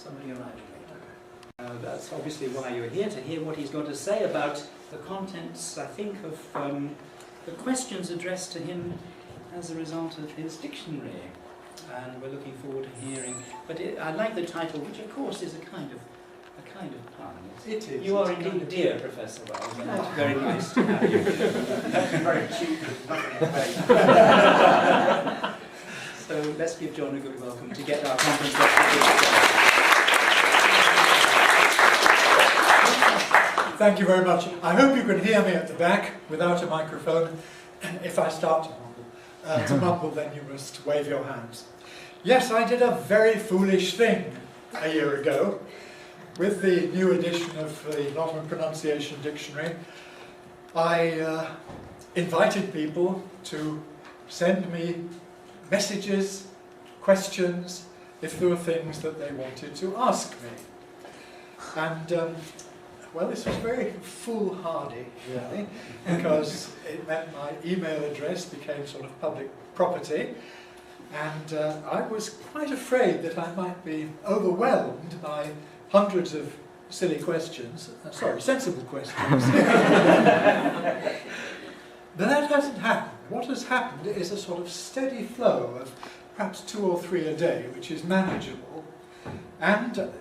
somebody arriving later. That's obviously why you're here, to hear what he's got to say about the contents, I think, of the questions addressed to him as a result of his dictionary. And we're looking forward to hearing. But I like the title, which of course is a kind of pun. It is. You are indeed dear, Professor Wells, and it's very nice to have you. That's very cheap. So let's give John a good welcome to get our conference started. Thank you very much. I hope you can hear me at the back without a microphone. If I start to mumble, then you must wave your hands. Yes, I did a very foolish thing a year ago with the new edition of the Long Pronunciation Dictionary. I invited people to send me messages, questions, if there were things that they wanted to ask me. And well, this was very foolhardy, really, because it meant my email address became sort of public property, and I was quite afraid that I might be overwhelmed by hundreds of silly questions, sorry, sensible questions. But that hasn't happened. What has happened is a sort of steady flow of perhaps 2 or 3 a day, which is manageable, and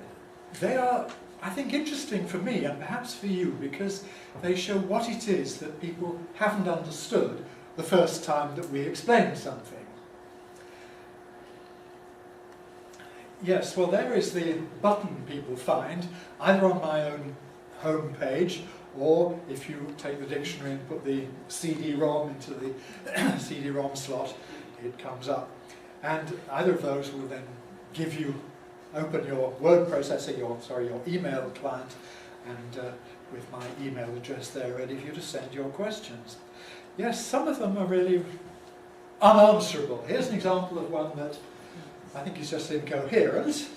they are, I think, interesting for me and perhaps for you, because they show what it is that people haven't understood the first time that we explain something. Yes, well, there is the button people find, either on my own home page, or if you take the dictionary and put the CD-ROM into the CD-ROM slot, it comes up. And either of those will then give you, open your word processor, your email client, and with my email address there ready for you to send your questions. Yes, some of them are really unanswerable. Here's an example of one that I think is just incoherent.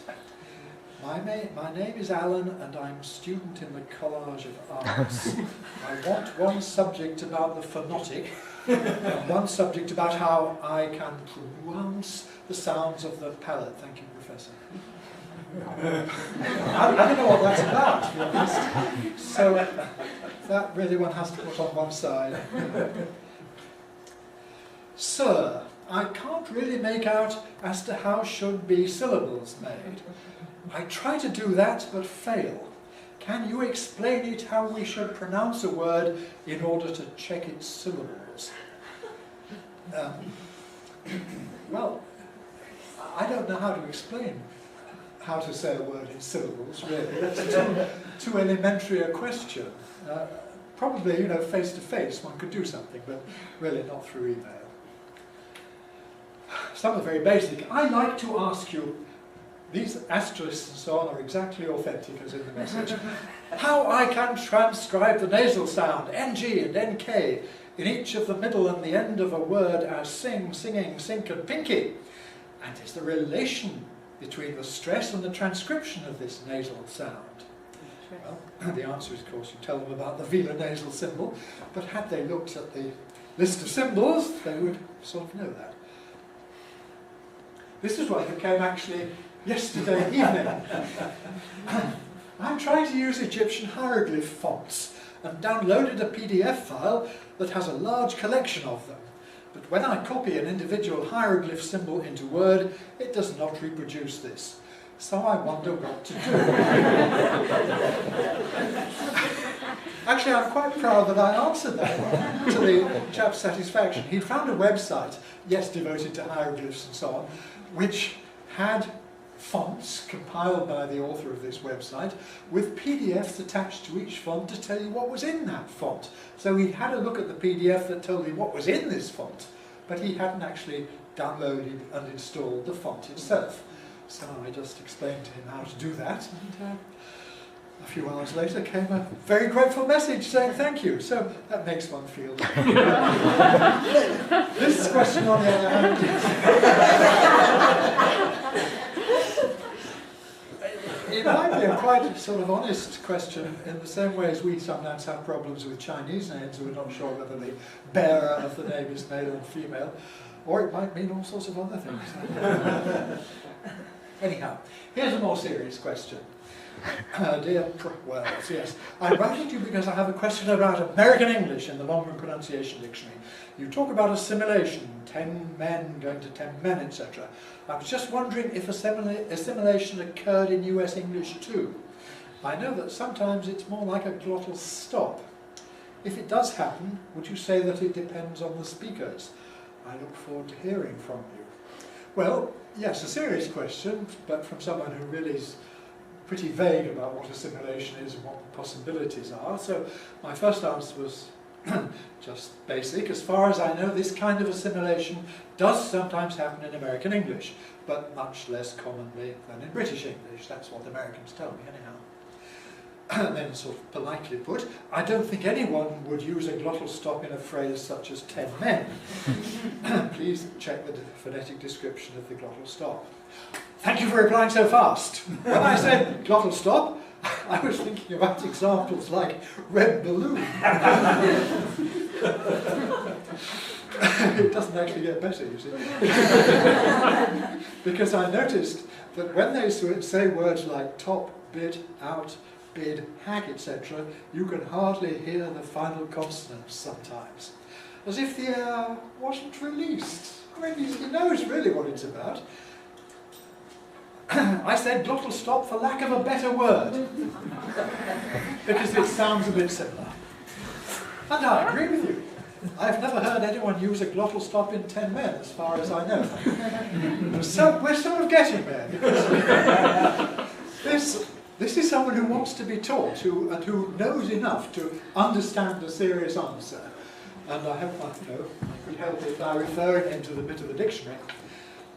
My name is Alan, and I'm a student in the College of Arts. I want one subject about the phonetic, and one subject about how I can pronounce the sounds of the palate. Thank you, Professor. I don't know what that's about, to be honest. So that really one has to put on one side. Sir, I can't really make out as to how should be syllables made. I try to do that, but fail. Can you explain it how we should pronounce a word in order to check its syllables? Well, I don't know how to explain how to say a word in syllables, really. That's too elementary a question. Probably, you know, face to face one could do something, but really not through email. Some are very basic. I like to ask you, these asterisks and so on are exactly authentic as in the message, how I can transcribe the nasal sound, ng and nk, in each of the middle and the end of a word as sing, singing, sink and pinky. And is the relation between the stress and the transcription of this nasal sound? Well, the answer is, of course, you tell them about the velar nasal symbol, but had they looked at the list of symbols, they would sort of know that. This is one that came actually yesterday evening. I'm trying to use Egyptian hieroglyph fonts and downloaded a PDF file that has a large collection of them. But when I copy an individual hieroglyph symbol into Word, it does not reproduce this. So I wonder what to do. Actually, I'm quite proud that I answered that one to the chap's satisfaction. He found a website, yes, devoted to hieroglyphs and so on, which had fonts compiled by the author of this website with PDFs attached to each font to tell you what was in that font. So he had a look at the PDF that told me what was in this font, but he hadn't actually downloaded and installed the font itself. So I just explained to him how to do that, and a few hours later came a very grateful message saying thank you. So that makes one feel. This question, on the other hand, it might be a quite sort of honest question in the same way as we sometimes have problems with Chinese names. We're not sure whether the bearer of the name is male or female, or it might mean all sorts of other things. Anyhow, here's a more serious question. Dear Wells, yes, I'm writing to you because I have a question about American English in the Long-Run Pronunciation Dictionary. You talk about assimilation, 10 men going to 10 men, etc. I was just wondering if assimilation occurred in US English too. I know that sometimes it's more like a glottal stop. If it does happen, would you say that it depends on the speakers? I look forward to hearing from you. Well, yes, a serious question, but from someone who really is pretty vague about what assimilation is and what the possibilities are. So my first answer was just basic. As far as I know, this kind of assimilation does sometimes happen in American English, but much less commonly than in British English. That's what Americans tell me anyhow. And then sort of politely put, I don't think anyone would use a glottal stop in a phrase such as 10 men. Please check the phonetic description of the glottal stop. Thank you for replying so fast. When I said glottal stop, I was thinking about examples like red balloon. It doesn't actually get better, you see. Because I noticed that when they say words like top, bit, out, bid, hack, etc., you can hardly hear the final consonants sometimes. As if the air wasn't released. I mean, he knows really what it's about. I said glottal stop for lack of a better word. Because it sounds a bit similar. And I agree with you. I've never heard anyone use a glottal stop in 10 men, as far as I know. So we're sort of getting there. This is someone who wants to be taught, and who knows enough to understand a serious answer. And I hope I could help it by referring him to the bit of the dictionary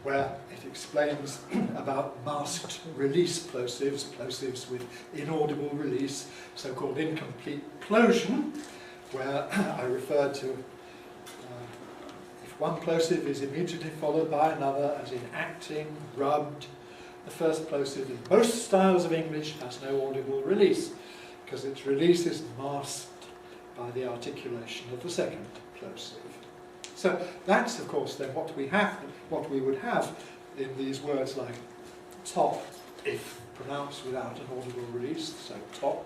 where it explains about masked release plosives, plosives with inaudible release, so-called incomplete closion, where I referred to if one plosive is immediately followed by another, as in acting, rubbed. The first plosive in most styles of English has no audible release, because its release is masked by the articulation of the second plosive. So that's, of course, then what we would have in these words like top, if pronounced without an audible release, so top,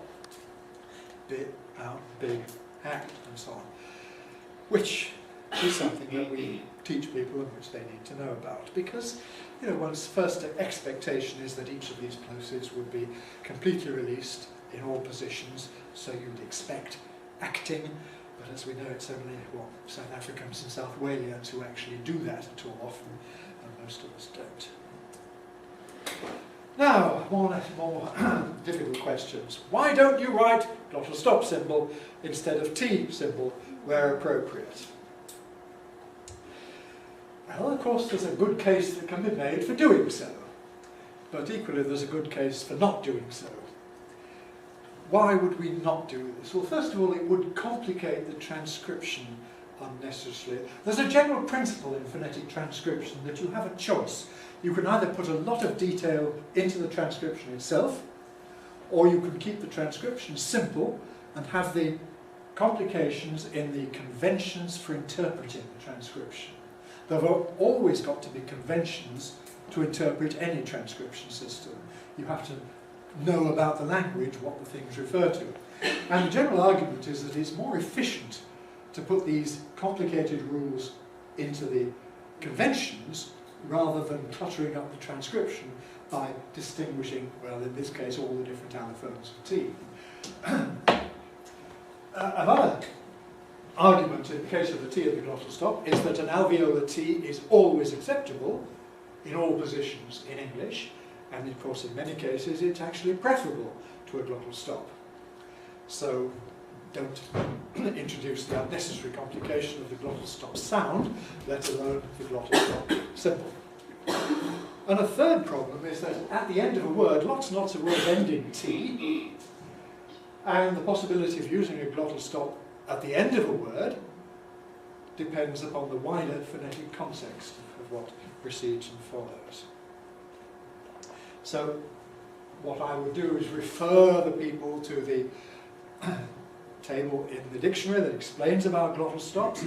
bit, out, big, act, and so on, which is something that we teach people and which they need to know about, because one's first expectation is that each of these plosives would be completely released in all positions, so you'd expect acting, but as we know it's only South Africans and South Walians who actually do that at all often, and most of us don't. Now, more difficult questions. Why don't you write glottal stop symbol instead of T symbol where appropriate? Well, of course, there's a good case that can be made for doing so, but equally there's a good case for not doing so. Why would we not do this? Well, first of all, it would complicate the transcription unnecessarily. There's a general principle in phonetic transcription that you have a choice. You can either put a lot of detail into the transcription itself, or you can keep the transcription simple and have the complications in the conventions for interpreting the transcription. There have always got to be conventions to interpret any transcription system. You have to know about the language, what the things refer to. And the general argument is that it's more efficient to put these complicated rules into the conventions rather than cluttering up the transcription by distinguishing, well, in this case, all the different allophones of T. Another argument in the case of the T and the glottal stop is that an alveolar T is always acceptable in all positions in English, and of course in many cases it's actually preferable to a glottal stop. So don't introduce the unnecessary complication of the glottal stop sound, let alone the glottal stop symbol. And a third problem is that at the end of a word, lots and lots of words end in T, and the possibility of using a glottal stop at the end of a word depends upon the wider phonetic context of what precedes and follows. So what I would do is refer the people to the table in the dictionary that explains about glottal stops,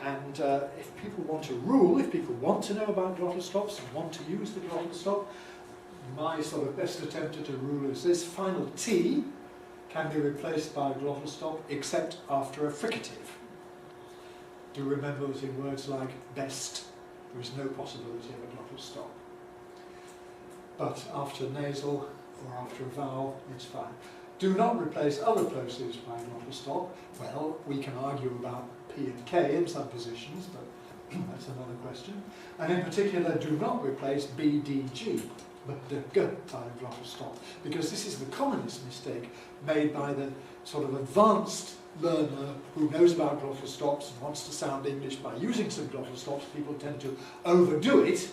And if people want to rule, if people want to know about glottal stops and want to use the glottal stop, my sort of best attempt at a rule is this: final T can be replaced by a glottal stop except after a fricative. Do remember that in words like best, there is no possibility of a glottal stop. But after nasal or after a vowel, it's fine. Do not replace other plosives by a glottal stop. Well, we can argue about P and K in some positions, but that's another question. And in particular, do not replace B, D, G, but the G by a glottal stop, because this is the commonest mistake made by the sort of advanced learner who knows about glottal stops and wants to sound English by using some glottal stops. People tend to overdo it,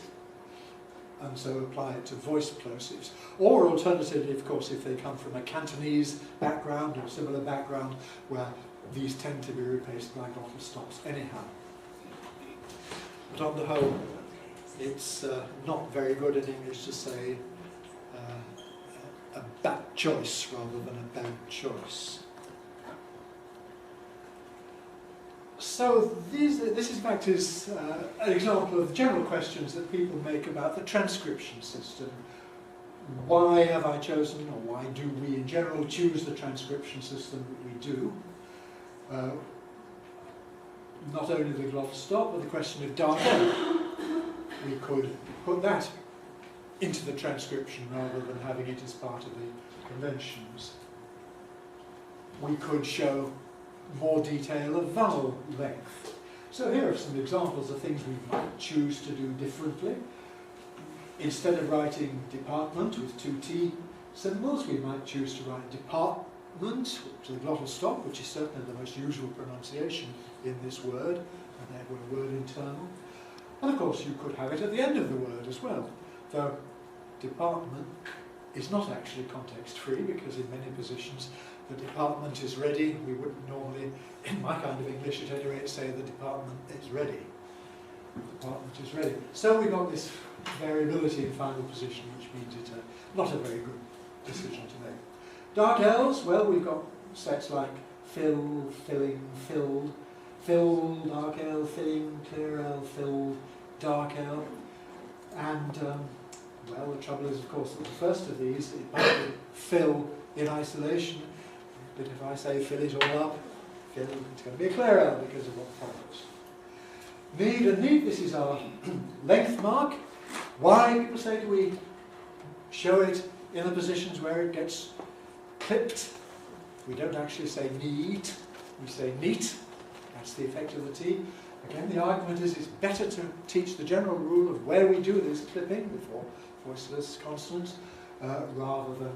and so apply it to voice plosives. Or alternatively, of course, if they come from a Cantonese background or similar background, where these tend to be replaced by glottal stops anyhow. But on the whole, it's not very good in English to say a bad choice rather than a bad choice. So this in fact is an example of general questions that people make about the transcription system. Why have I chosen, or why do we in general choose the transcription system that we do? Not only the glottal stop, but the question of dark L. We could put that into the transcription rather than having it as part of the conventions. We could show more detail of vowel length. So here are some examples of things we might choose to do differently. Instead of writing department with two T symbols, we might choose to write department to the glottal stop, which is certainly the most usual pronunciation in this word, and therefore a word internal. And of course you could have it at the end of the word as well, though department is not actually context-free, because in many positions the department is ready. We wouldn't normally, in my kind of English at any rate, say the department is ready. The department is ready. So we've got this variability in final position, which means it's not a very good decision to make. Dark L's, well, we've got sets like fill, filling, filled, fill, dark L, filling, clear L, filled, dark L. And, well, the trouble is, of course, that the first of these, it might be fill in isolation, but if I say fill it all up, fill, it's going to be a clear L because of what follows. Need and need, this is our length mark. Why, people say, do we show it in the positions where it gets clipped? We don't actually say neat, we say neat. That's the effect of the T. Again, the argument is it's better to teach the general rule of where we do this clipping before voiceless consonants, rather than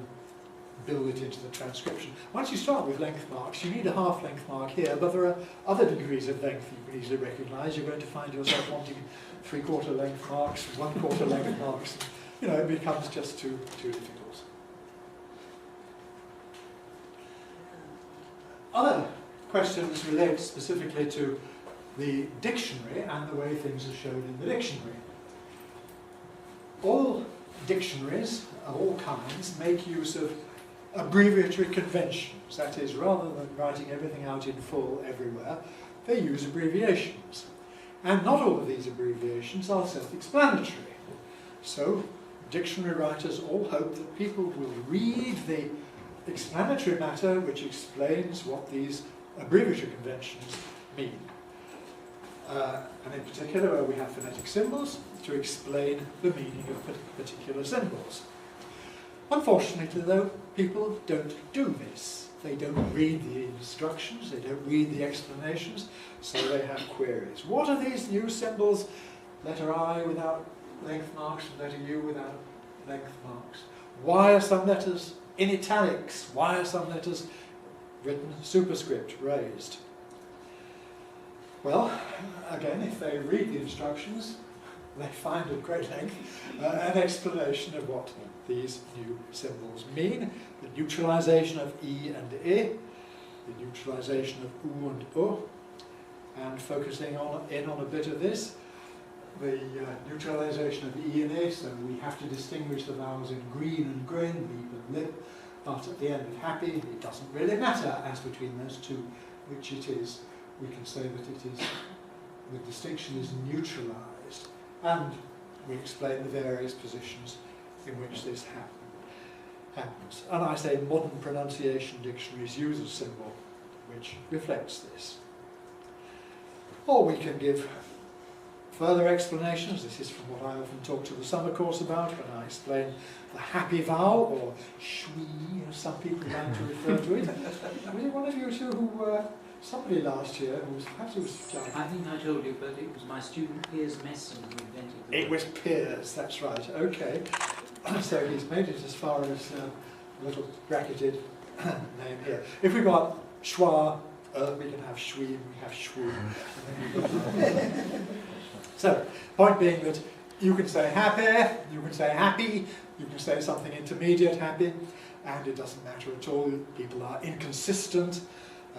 build it into the transcription. Once you start with length marks, you need a half length mark here, but there are other degrees of length you can easily recognise. You're going to find yourself wanting 3/4 length marks, 1/4 length marks. You know, it becomes just too difficult. Other questions relate specifically to the dictionary and the way things are shown in the dictionary. All dictionaries of all kinds make use of abbreviatory conventions. That is, rather than writing everything out in full everywhere, they use abbreviations. And not all of these abbreviations are self-explanatory. So dictionary writers all hope that people will read the explanatory matter which explains what these abbreviatory conventions mean. And in particular, where we have phonetic symbols, to explain the meaning of particular symbols. Unfortunately, though, people don't do this. They don't read the instructions, they don't read the explanations, so they have queries. What are these new symbols? Letter I without length marks and letter U without length marks. Why are some letters in italics? Why are some letters written superscript, raised? Well, again, if they read the instructions, they find at great length an explanation of what these new symbols mean. The neutralization of E and I, the neutralization of U and O, and focusing in on a bit of this, the neutralization of E and A, so we have to distinguish the vowels in green and grin, leap and lip, but at the end of happy, it doesn't really matter as between those two which it is. We can say that it is the distinction is neutralised, and we explain the various positions in which this happens. And I say modern pronunciation dictionaries use a symbol which reflects this. Or we can give further explanations. This is from what I often talk to the summer course about when I explain the happy vowel, or shui, as some people like to refer to it. Was it one of you two who, somebody last year, who was, perhaps it was Jack? I think I told you, but it was my student Piers Messon who invented the It word. was Piers, that's right, okay. So he's made it as far as a little bracketed name here. If we got schwa, we can have shui, we have shwu. So, point being that you can say happy, you can say happy, you can say something intermediate, happy, and it doesn't matter at all. People are inconsistent.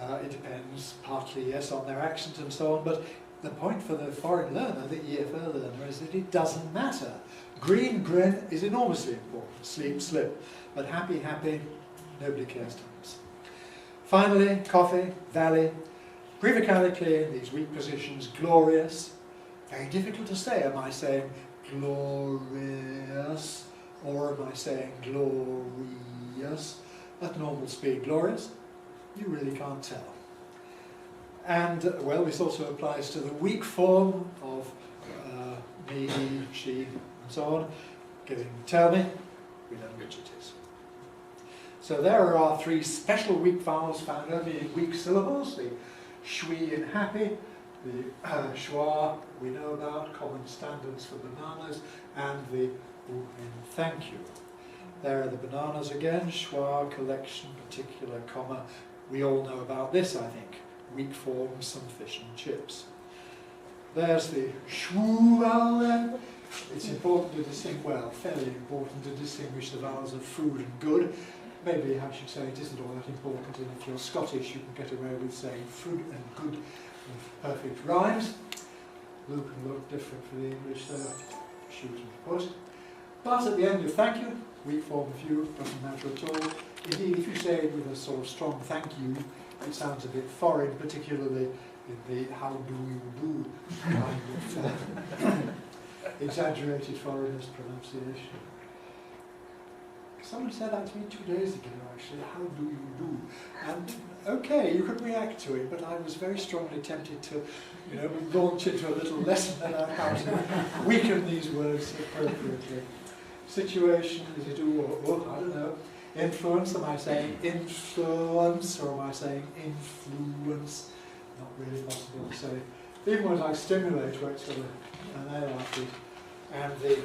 It depends partly, yes, on their accent and so on, but the point for the foreign learner, the EFL learner, is that it doesn't matter. Green, grin is enormously important. Sleep, slip. But happy, happy, nobody cares times. Finally, coffee, valley. Prevocalically, in these weak positions, glorious. Very difficult to say. Am I saying glorious, or am I saying glorious? At normal speed, glorious. You really can't tell. And, well, this also applies to the weak form of me, she, and so on. Giving tell me, we know which it is. So there are our three special weak vowels found only in weak syllables, the shui in happy, the schwa we know about, common standards for bananas, and the u in thank you. There are the bananas again, schwa, collection, particular, comma. We all know about this, I think. Weak form, some fish and chips. There's the shwu vowel then. It's important to distinguish, well, fairly important to distinguish the vowels of food and good. Maybe I should say it isn't all that important, and if you're Scottish you can get away with saying food and good with perfect rhymes. Luke can look different for the English, so shoot and put. But at the end of thank you, weak form of you, doesn't matter at all. Indeed, if you say it with a sort of strong thank you, it sounds a bit foreign, particularly in the how do you do kind of exaggerated foreigners pronunciation. Someone said that to me 2 days ago, actually, how do you do? And okay, you could react to it, but I was very strongly tempted to, launch into a little lesson about how to weaken these words appropriately. Situation, is it I don't know. Influence, am I saying influence, or am I saying influence? Not really possible to say. Even words like stimulate, where it's got an A after it, and the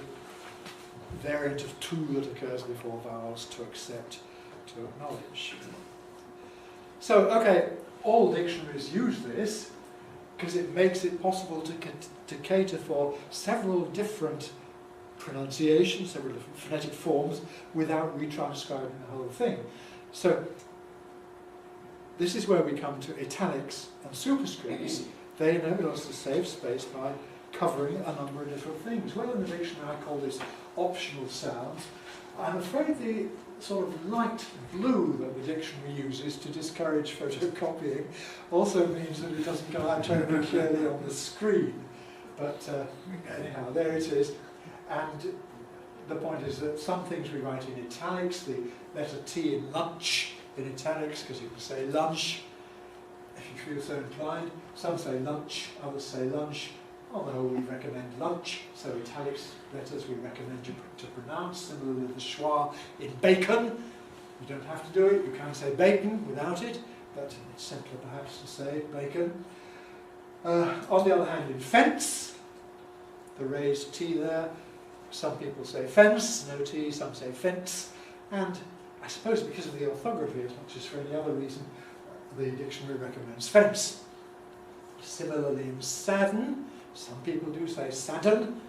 variant of to that occurs before vowels, to accept, to acknowledge. So, okay, all dictionaries use this because it makes it possible to cater for several different pronunciations, several different phonetic forms, without retranscribing the whole thing. So, this is where we come to italics and superscripts. They enable us to save space by covering a number of different things. Well, in the dictionary I call this optional sounds. I'm afraid the sort of light blue that the dictionary uses to discourage photocopying also means that it doesn't come out terribly clearly on the screen. But anyhow, there it is. And the point is that some things we write in italics, the letter T in lunch in italics, because you can say lunch if you feel so inclined. Some say lunch, others say lunch. On the whole, we recommend lunch, so italics letters we recommend you to pronounce, similarly the schwa in bacon. You don't have to do it, you can say bacon without it, but it's simpler perhaps to say bacon. On the other hand, in fence, the raised T there, some people say fence, no T, some say fence, and I suppose because of the orthography as much as for any other reason, the dictionary recommends fence. Similarly in sadden, some people do say sadden,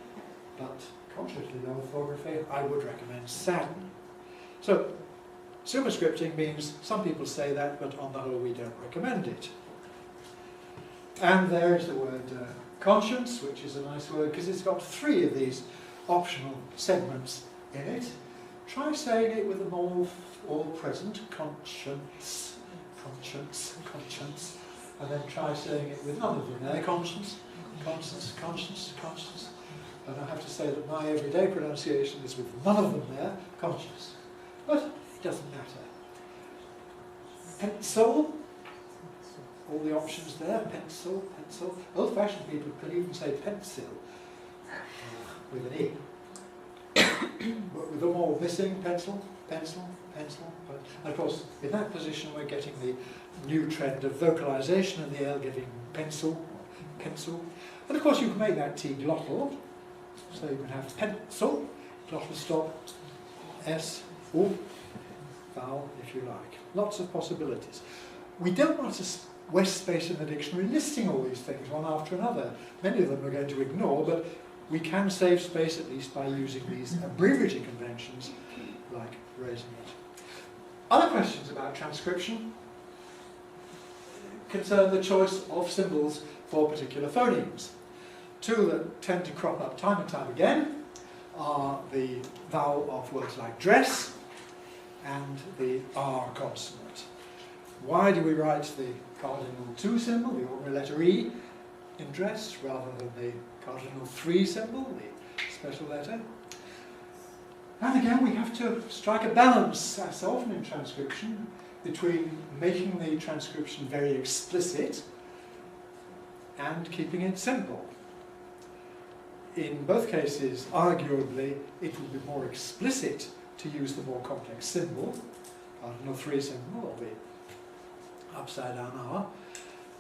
but contrary to the orthography, I would recommend sadden. So, superscripting means some people say that, but on the whole we don't recommend it. And there is the word conscience, which is a nice word because it's got 3 of these optional segments in it. Try saying it with them all present, conscience, conscience, conscience, and then try saying it with none of them there, conscience, conscience, conscience, conscience. And I have to say that my everyday pronunciation is with none of them there, conscious. But it doesn't matter. Pencil, all the options there, pencil, pencil. Old-fashioned people could even say pencil with an E. But with them all missing, pencil, pencil, pencil. And of course, in that position we're getting the new trend of vocalization and the L giving pencil, pencil. And of course you can make that T glottal, so you can have pencil, glottal stop, S, O, vowel if you like. Lots of possibilities. We don't want to waste space in the dictionary listing all these things one after another. Many of them we're going to ignore, but we can save space at least by using these abbreviatory conventions like raising it. Other questions about transcription concern the choice of symbols for particular phonemes. Two that tend to crop up time and time again are the vowel of words like dress and the R consonant. Why do we write the cardinal 2 symbol, the ordinary letter E, in dress rather than the cardinal 3 symbol, the special letter? And again, we have to strike a balance, as often in transcription, between making the transcription very explicit and keeping it simple. In both cases, arguably, it will be more explicit to use the more complex symbol, cardinal 3 symbol, or the upside down R,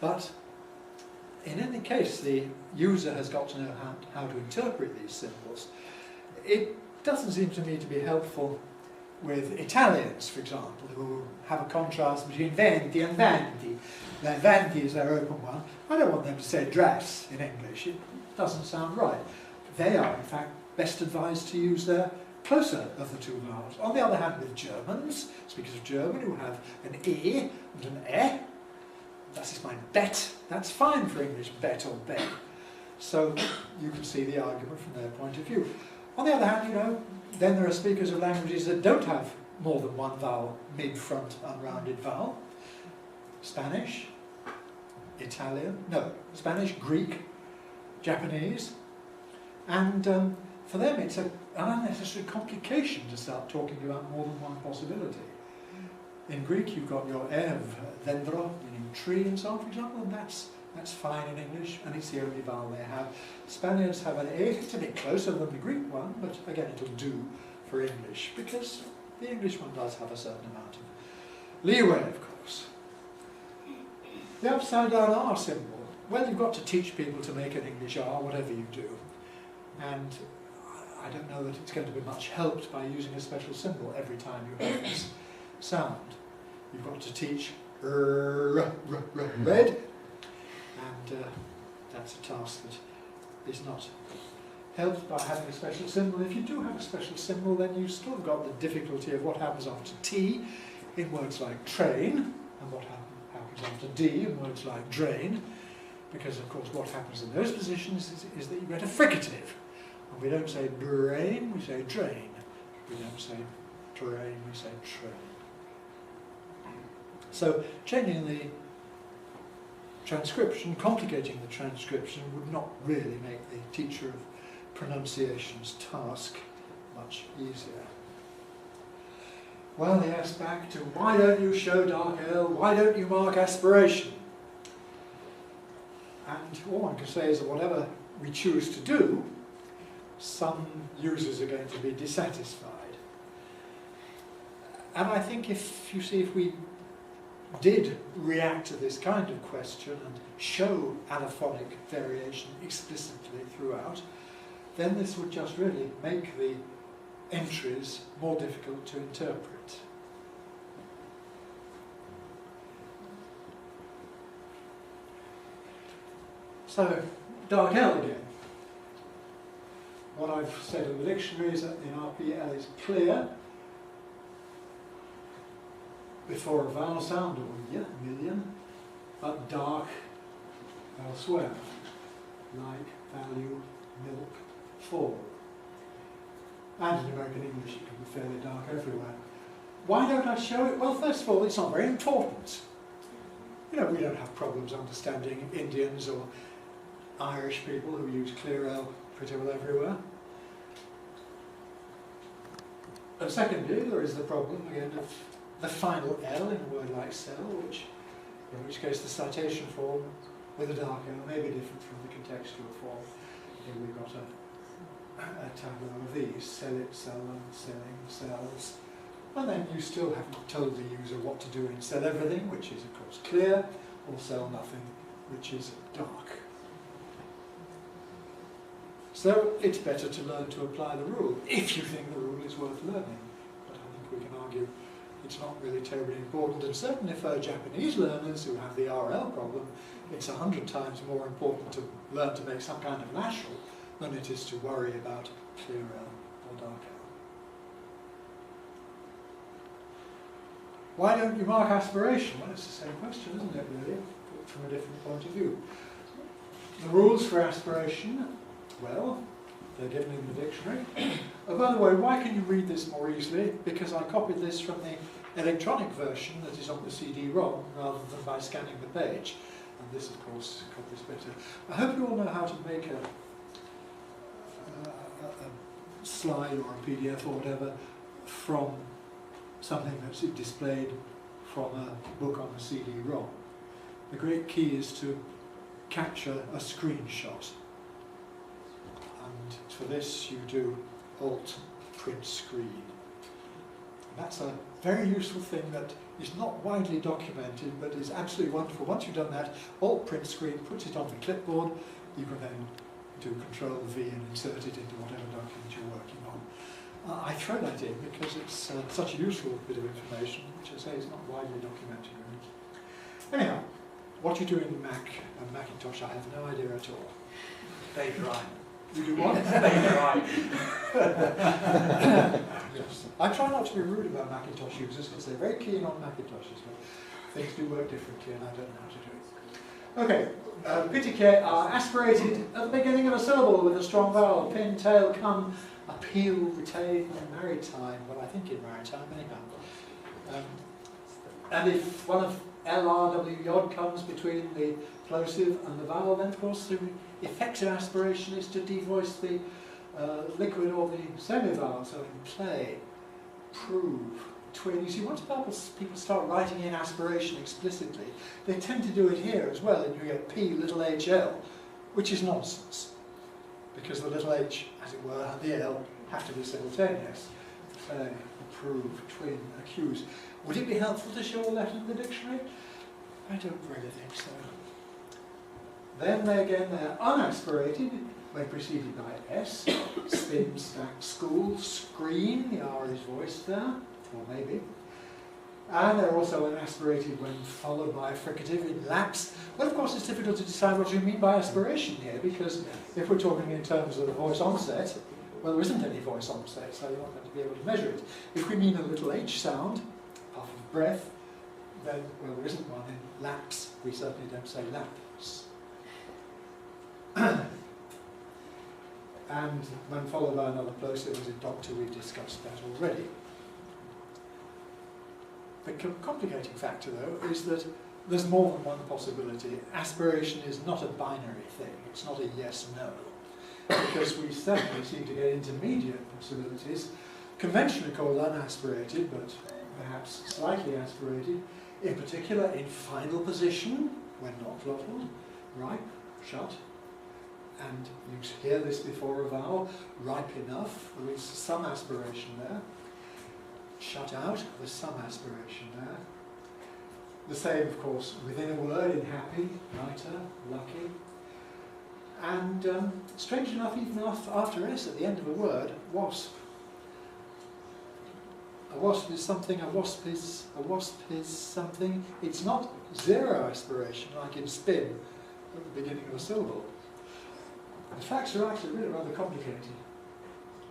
but in any case, the user has got to know how to interpret these symbols. It doesn't seem to me to be helpful with Italians, for example, who have a contrast between venti and vanti. Their vanti is their open one. I don't want them to say dress in English. It doesn't sound right. They are, in fact, best advised to use their closer of the two vowels. On the other hand, with Germans, speakers of German who have an E and an E, das ist mein Bett, that's fine for English, bet or bed. So you can see the argument from their point of view. On the other hand, you know, then there are speakers of languages that don't have more than one vowel, mid-front unrounded vowel. Spanish, Italian, no, Spanish, Greek, Japanese. And for them it's an unnecessary complication to start talking about more than one possibility. In Greek you've got your ev, dendro, meaning tree and so on, for example, and that's fine in English, and it's the only vowel they have. Spaniards have an E, it's a bit closer than the Greek one, but again it'll do for English, because the English one does have a certain amount of leeway, of course. The upside down R symbol, well, you've got to teach people to make an English R, whatever you do. And I don't know that it's going to be much helped by using a special symbol every time you have this sound. You've got to teach red, and that's a task that is not helped by having a special symbol. If you do have a special symbol, then you've still got the difficulty of what happens after T in words like train, and what happens after D in words like drain, because of course what happens in those positions is that you get a fricative. And we don't say brain, we say drain. We don't say terrain, we say train. So changing the transcription, complicating the transcription, would not really make the teacher of pronunciation's task much easier. Well, yes, back to why don't you show dark L, why don't you mark aspiration? And all one can say is that whatever we choose to do, some users are going to be dissatisfied. And I think if we did react to this kind of question and show allophonic variation explicitly throughout, then this would just really make the entries more difficult to interpret. So, dark L again. What I've said in the dictionary is that in RPL is clear before a vowel sound, or million, but dark elsewhere, like, value, milk, fall. And in American English it can be fairly dark everywhere. Why don't I show it? Well, first of all, it's not very important. You know, we don't have problems understanding Indians or Irish people who use clear L pretty well everywhere. And secondly, there is the problem again of the final L in a word like cell, in which case the citation form with a dark L may be different from the contextual form. Here we've got a tableau of these: sell it, sell them, selling, sells. And then you still haven't told the user what to do in sell everything, which is of course clear, or sell nothing, which is dark. So it's better to learn to apply the rule, if you think the rule is worth learning. But I think we can argue it's not really terribly important, and certainly for Japanese learners who have the RL problem, it's 100 times more important to learn to make some kind of national than it is to worry about clear L or dark L. Why don't you mark aspiration? Well, it's the same question, isn't it, really, but from a different point of view. The rules for aspiration, well, they're given in the dictionary. Oh, by the way, why can you read this more easily? Because I copied this from the electronic version that is on the CD-ROM rather than by scanning the page. And this, of course, copies better. I hope you all know how to make a slide or a PDF or whatever from something that's displayed from a book on a CD-ROM. The great key is to capture a screenshot. And for this you do Alt Print Screen. That's a very useful thing that is not widely documented but is absolutely wonderful. Once you've done that, Alt Print Screen puts it on the clipboard. You can then do Control V and insert it into whatever document you're working on. I throw that in because it's such a useful bit of information, which I say is not widely documented really. Anyhow, what you do in Mac and Macintosh I have no idea at all. They dry. You do what? They dry. Yes. I try not to be rude about Macintosh users because they're very keen on Macintoshes, but things do work differently and I don't know how to do it. Okay, PTK are aspirated at the beginning of a syllable with a strong vowel. Pin, tail, come, appeal, retain, maritime. Well, I think in maritime anyhow. And if one of L, R, W, yod comes between the plosive and the vowel, then of course the effective aspiration is to devoice the liquid or the semivowel, so in play, prove, twin. You see, once people start writing in aspiration explicitly, they tend to do it here as well, and you get P, little hl, which is nonsense, because the little h, as it were, and the L have to be simultaneous. Play, prove, twin, accuse. Would it be helpful to show all that in the dictionary? I don't really think so. Then they're unaspirated when preceded by S. Spin, stack, school, screen, the R is voiced there, or maybe. And they're also unaspirated when followed by a fricative in lapse. Well, of course, it's difficult to decide what you mean by aspiration here, because if we're talking in terms of the voice onset, well, there isn't any voice onset, so you're not going to be able to measure it. If we mean a little H sound, puff of breath, then, well, there isn't one in lapse. We certainly don't say lapse. And when followed by another plosive, as in doctor, we've discussed that already. The complicating factor, though, is that there's more than one possibility. Aspiration is not a binary thing. It's not a yes-no. Because we certainly seem to get intermediate possibilities, conventionally called unaspirated, but perhaps slightly aspirated, in particular in final position, when not glottal, ripe, shut. And you hear this before a vowel, ripe enough, there is some aspiration there. Shut out, there's some aspiration there. The same, of course, within a word in happy, writer, lucky. And strange enough, even after S at the end of a word, wasp. A wasp is something, a wasp is something. It's not zero aspiration like in spin at the beginning of a syllable. The facts are actually really rather complicated.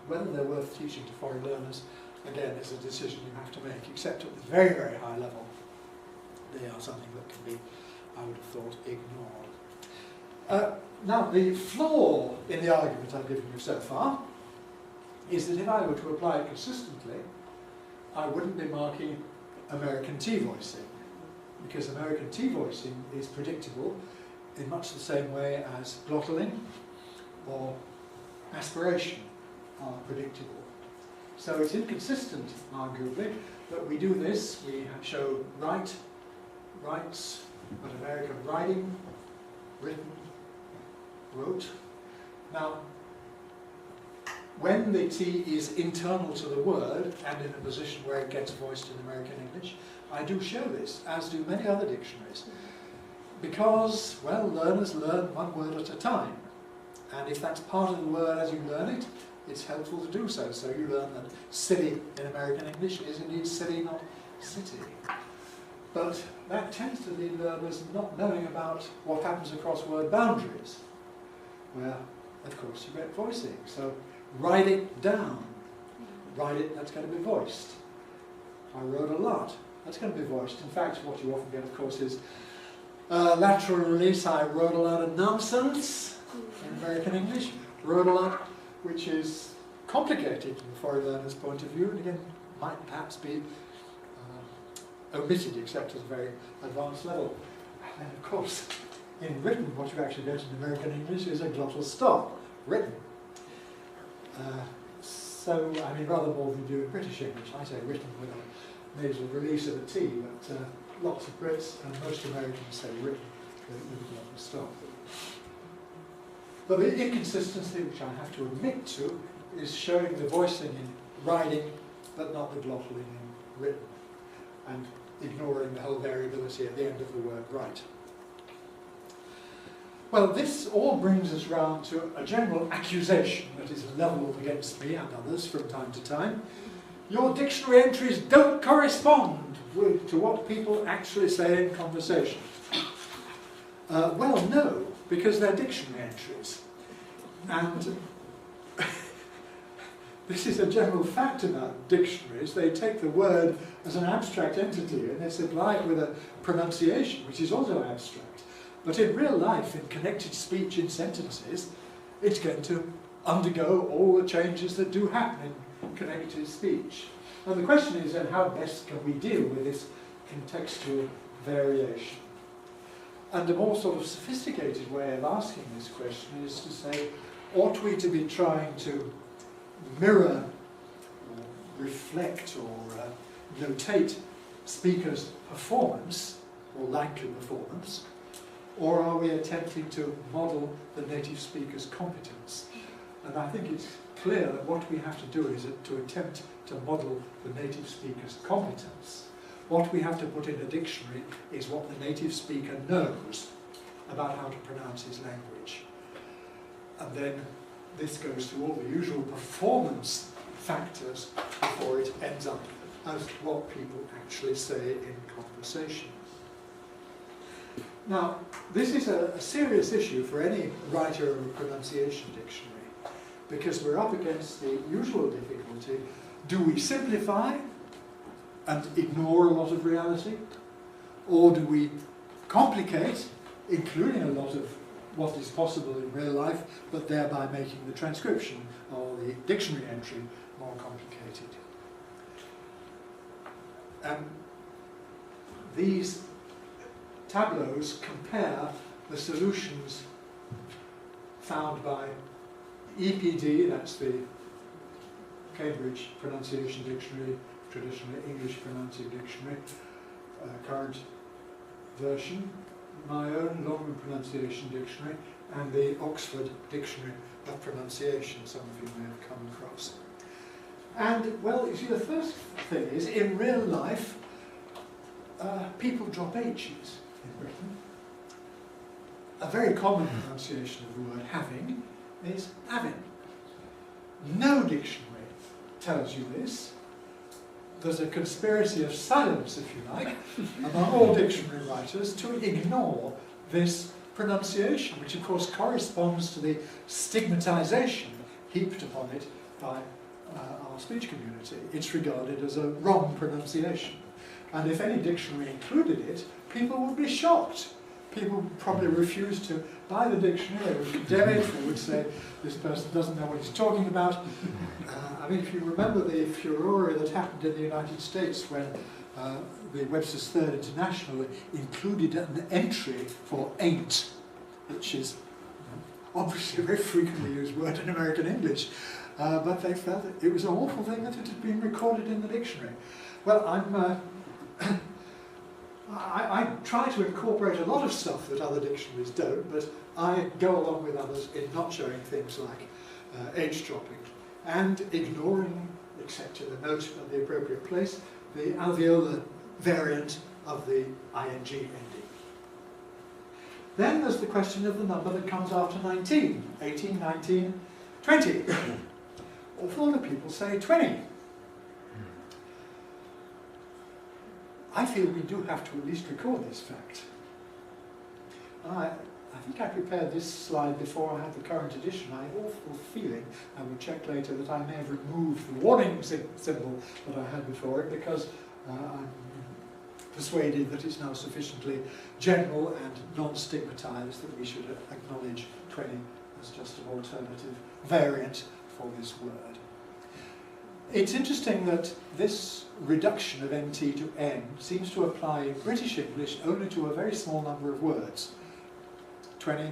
Whether they're worth teaching to foreign learners, again, is a decision you have to make, except at the very, very high level, they are something that can be, I would have thought, ignored. Now, the flaw in the argument I've given you so far is that if I were to apply it consistently, I wouldn't be marking American T voicing, because American T voicing is predictable in much the same way as glottaling or aspiration are predictable. So it's inconsistent, arguably, that we do this. We show writes, but American writing, written, wrote. Now, when the T is internal to the word and in a position where it gets voiced in American English, I do show this, as do many other dictionaries. Because, well, learners learn one word at a time. And if that's part of the word as you learn it, it's helpful to do so. So you learn that city in American English is indeed city, not city. But that tends to lead learners not knowing about what happens across word boundaries, where, of course, you get voicing. So write it down. Write it, that's going to be voiced. I wrote a lot. That's going to be voiced. In fact, what you often get, of course, is lateral release. I wrote a lot of nonsense in American English. Wrote a lot, which is complicated from a foreign learner's point of view, and again, might perhaps be omitted except at a very advanced level. And of course, in written, what you actually get in American English is a glottal stop, written. So, I mean, rather more than you do in British English. I say written with a nasal release of a T, but lots of Brits and most Americans say written with a glottal stop. But the inconsistency, which I have to admit to, is showing the voicing in writing, but not the glottaling in written, and ignoring the whole variability at the end of the word write. Well, this all brings us round to a general accusation that is levelled against me and others from time to time. Your dictionary entries don't correspond to what people actually say in conversation. Well, no, because they're dictionary entries. And this is a general fact about dictionaries. They take the word as an abstract entity and they supply it with a pronunciation, which is also abstract. But in real life, in connected speech in sentences, it's going to undergo all the changes that do happen in connected speech. And the question is then, how best can we deal with this contextual variation? And a more sort of sophisticated way of asking this question is to say, ought we to be trying to mirror or reflect or notate speakers' performance, or likely performance, or are we attempting to model the native speaker's competence? And I think it's clear that what we have to do is to attempt to model the native speaker's competence. What we have to put in a dictionary is what the native speaker knows about how to pronounce his language. And then this goes through all the usual performance factors before it ends up as what people actually say in conversation. Now, this is a serious issue for any writer of a pronunciation dictionary, because we're up against the usual difficulty: do we simplify and ignore a lot of reality, or do we complicate, including a lot of what is possible in real life, but thereby making the transcription or the dictionary entry more complicated? These tableaus compare the solutions found by EPD, that's the Cambridge Pronunciation Dictionary, traditionally English Pronouncing Dictionary, current version, my own Longman Pronunciation Dictionary, and the Oxford Dictionary of Pronunciation, some of you may have come across. And, well, you see, the first thing is, in real life, people drop H's in Britain. A very common pronunciation of the word having is having. No dictionary tells you this. There's a conspiracy of silence, if you like, among all dictionary writers to ignore this pronunciation, which of course corresponds to the stigmatization heaped upon it by our speech community. It's regarded as a wrong pronunciation. And if any dictionary included it, people would be shocked. People would probably refuse to buy the dictionary, they would condemn it, they would say, this person doesn't know what he's talking about. I mean, if you remember the furore that happened in the United States when the Webster's Third International included an entry for ain't which is obviously a very frequently used word in American English, but they felt that it was an awful thing that it had been recorded in the dictionary. Well, I try to incorporate a lot of stuff that other dictionaries don't, but I go along with others in not showing things like age dropping and ignoring, except in the note at the appropriate place, the alveolar variant of the ing ending. Then there's the question of the number that comes after 19, 18, 19, 20. Awful lot of people say 20. I feel we do have to at least record this fact. I think I prepared this slide before I had the current edition. I have an awful feeling, I will check later, that I may have removed the warning symbol that I had before it, because I'm persuaded that it's now sufficiently general and non-stigmatized that we should acknowledge 20 as just an alternative variant for this word. It's interesting that this reduction of NT to N seems to apply in British English only to a very small number of words. 20,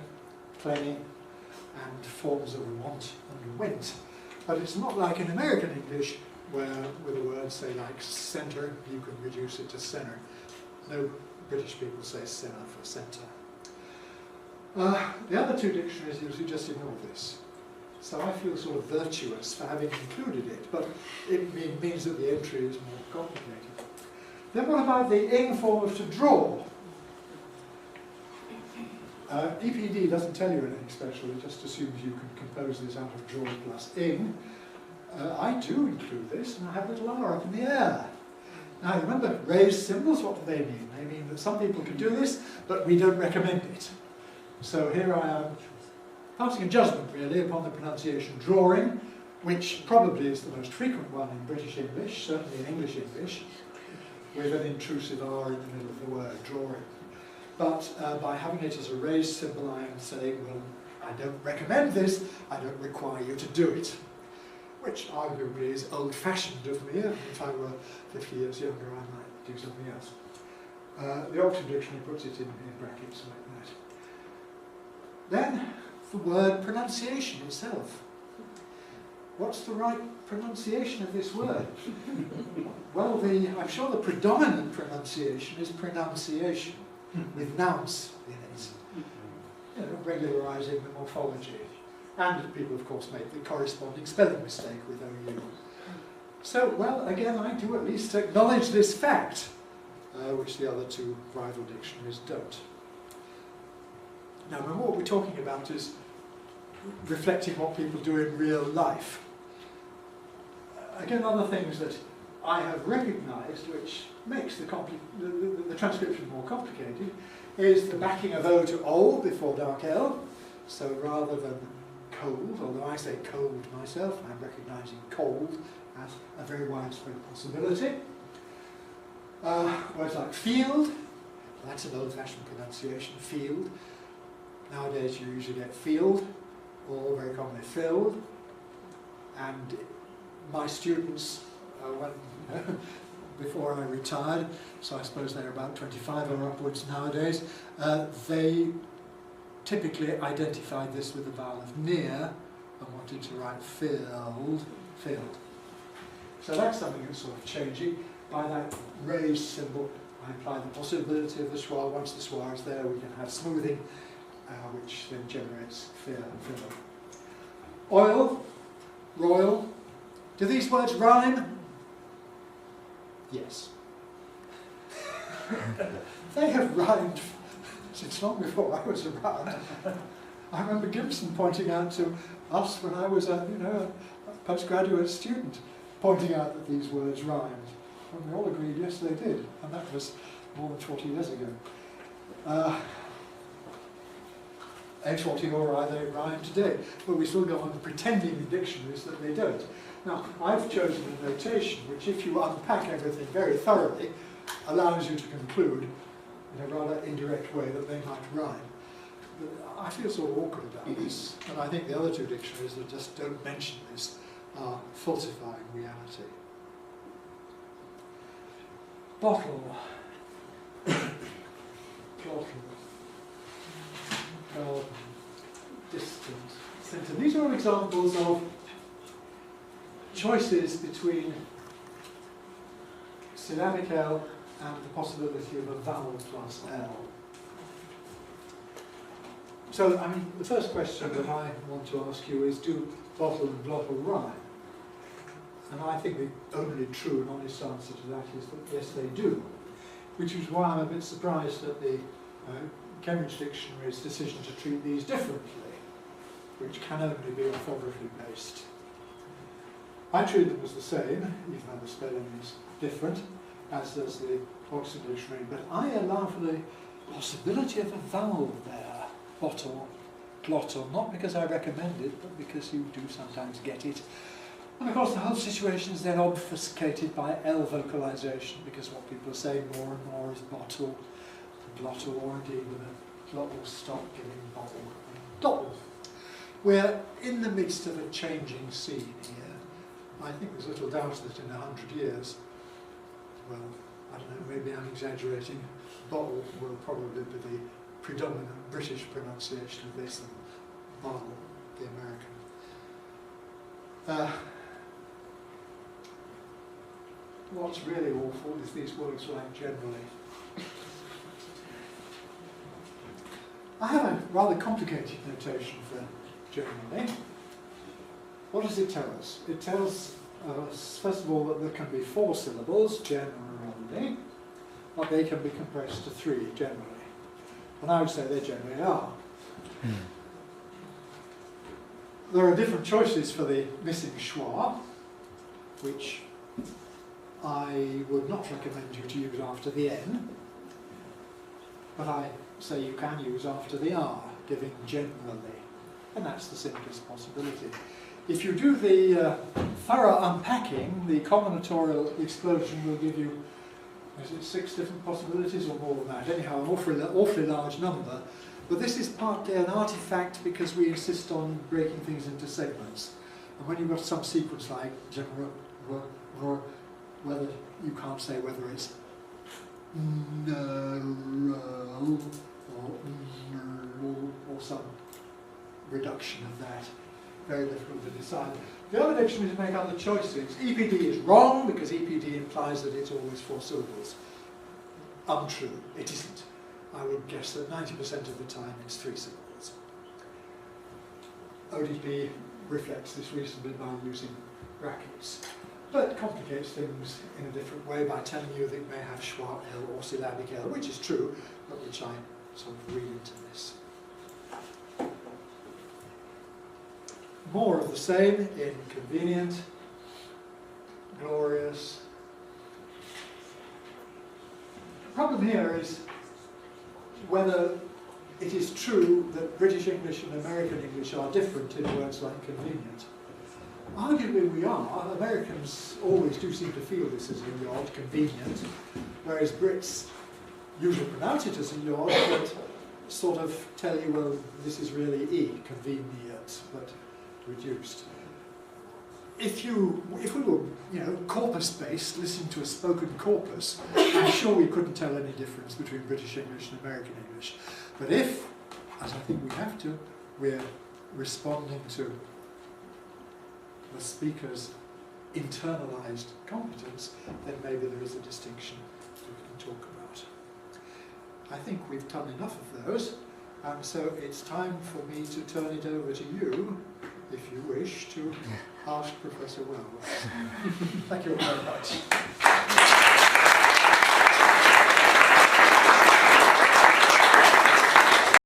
plenty, and forms of want and went. But it's not like in American English, where with a word, say like centre, you can reduce it to centre. No British people say centre for centre. The other two dictionaries usually just ignore this. So I feel sort of virtuous for having included it, but it means that the entry is more complicated. Then what about the ing form of to draw? EPD doesn't tell you anything special, it just assumes you can compose this out of draw plus ing. I do include this, and I have a little r up in the air. Now remember, raised symbols, what do they mean? They mean that some people can do this, but we don't recommend it. So here I am, passing a judgment really upon the pronunciation drawing, which probably is the most frequent one in British English, certainly in English English, with an intrusive R in the middle of the word, drawing. But by having it as a raised symbol, I am saying, well, I don't recommend this, I don't require you to do it. Which arguably is old-fashioned of me. If I were 50 years younger, I might do something else. The Oxford Dictionary puts it in brackets like that. Then, the word pronunciation itself. What's the right pronunciation of this word? Well, I'm sure the predominant pronunciation is pronunciation, with nouns in it, you know, regularising the morphology. And people, of course, make the corresponding spelling mistake with OU. So, well, again, I do at least acknowledge this fact, which the other two rival dictionaries don't. Now, remember what we're talking about is reflecting what people do in real life. Again, other things that I have recognised, which makes the transcription more complicated, is the backing of O to O before dark L. So rather than cold, although I say cold myself, I'm recognising cold as a very widespread possibility. Words like field, that's an old-fashioned pronunciation, field. Nowadays you usually get field, or very commonly filled. And my students, before I retired, so I suppose they're about 25 or upwards nowadays, they typically identified this with the vowel of near and wanted to write filled. So that's something that's sort of changing. By that raised symbol, I imply the possibility of the schwa. Once the schwa is there, we can have smoothing, which then generates filler. Oil, royal. Do these words rhyme? Yes. They have rhymed since long before I was around. I remember Gibson pointing out to us when I was a postgraduate student, pointing out that these words rhymed. And we all agreed, yes, they did. And that was more than 40 years ago. H or they rhyme today, but we still go on pretending in dictionaries that they don't. Now, I've chosen a notation which, if you unpack everything very thoroughly, allows you to conclude in a rather indirect way that they might rhyme. But I feel sort of awkward about this, and I think the other two dictionaries that just don't mention this are falsifying reality. Bottle. Bottle. garden, distant centre. These are all examples of choices between syllabic L and the possibility of a vowel plus L. So, I mean, the first question that I want to ask you is, do bottle and glottal rhyme? And I think the only true and honest answer to that is that yes, they do. Which is why I'm a bit surprised at the Cambridge Dictionary's decision to treat these differently, which can only be orthography based. I treat them as the same, even though the spelling is different, as does the Oxford Dictionary, but I allow for the possibility of a vowel there, bottle, glottal, not because I recommend it, but because you do sometimes get it. And of course the whole situation is then obfuscated by L vocalization, because what people are saying more and more is bottle, glottal, or indeed with a glottal stop giving bottle and dottle. We're in the midst of a changing scene here. I think there's little doubt that in 100 years, well, I don't know, maybe I'm exaggerating, bottle will probably be the predominant British pronunciation of this and bottle, the American. What's really awful is these words like generally. I have a rather complicated notation for generally. What does it tell us? It tells us, first of all, that there can be 4 syllables, generally, but they can be compressed to 3, generally. And I would say they generally are. There are different choices for the missing schwa, which I would not recommend you to use after the N, but I say you can use after the R, giving generally, and that's the simplest possibility. If you do the thorough unpacking, the combinatorial explosion will give you, is it 6 different possibilities or more than that? Anyhow, an awfully large number. But this is partly an artifact because we insist on breaking things into segments. And when you've got some sequence like general, whether you can't say whether it's or some reduction of that. Very difficult to decide. The other dictionary to make other choices. EPD is wrong because EPD implies that it's always 4 syllables. Untrue. It isn't. I would guess that 90% of the time it's 3 syllables. ODP reflects this reasonably by using brackets, but complicates things in a different way by telling you that it may have schwa L or syllabic L, which is true, but which I sort of read into this. More of the same in convenient, glorious. The problem here is whether it is true that British English and American English are different in words like convenient. Arguably we are. Americans always do seem to feel this as a yod, convenient, whereas Brits usually pronounce it as a yod, but sort of tell you, well, this is really E, convenient, but reduced. If we were, corpus-based, listening to a spoken corpus, I'm sure we couldn't tell any difference between British English and American English. But if, as I think we have to, we're responding to the speaker's internalized competence, then maybe there is a distinction we can talk about. I think we've done enough of those, and so it's time for me to turn it over to you, if you wish, to ask Professor Wells. Thank you very much.